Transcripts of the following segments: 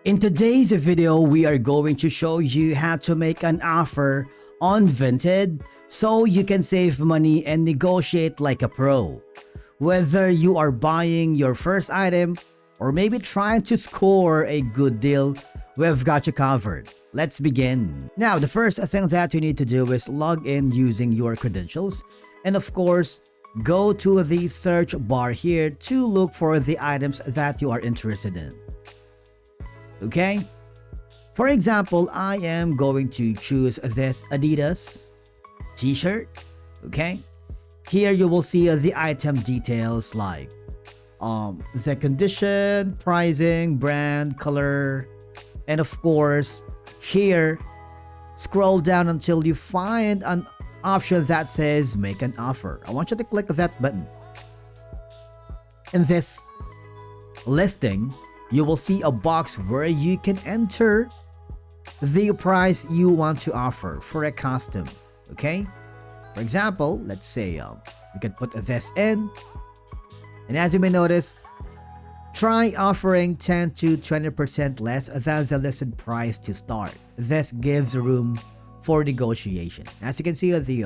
In today's video, we are going to show you how to make an offer on Vinted so you can save money and negotiate like a pro. Whether you are buying your first item or maybe trying to score a good deal, we've got you covered. Let's begin. Now, the first thing that you need to do is log in using your credentials, and of course, go to the search bar here to look for the items that you are interested in. Okay? For example, I am going to choose this Adidas t-shirt. Okay? Here you will see the item details like the condition, pricing, brand, color, and of course, here, scroll down until you find an option that says make an offer. I want you to click that button. In this listing, you will see a box where you can enter the price you want to offer for a costume. Okay? For example, let's say you can put this in. And as you may notice, try offering 10 to 20% less than the listed price to start. This gives room for negotiation. As you can see, the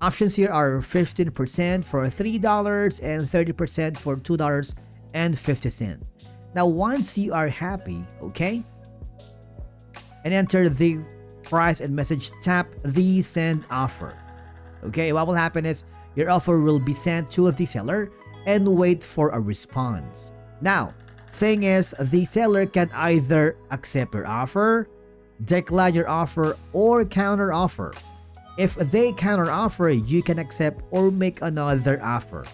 options here are 15% for $3 and 30% for $2.50. Now, once you are happy, okay, and enter the price and message, tap the send offer. Okay, what will happen is your offer will be sent to the seller and wait for a response. Now, thing is, the seller can either accept your offer, decline your offer, or counter offer. If they counter offer, you can accept or make another offer.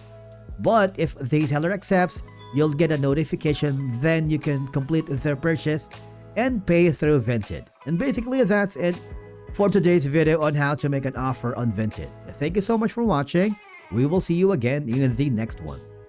But if the seller accepts, you'll get a notification, then you can complete their purchase and pay through Vinted. And basically that's it for today's video on how to make an offer on Vinted. Thank you so much for watching. We will see you again in the next one.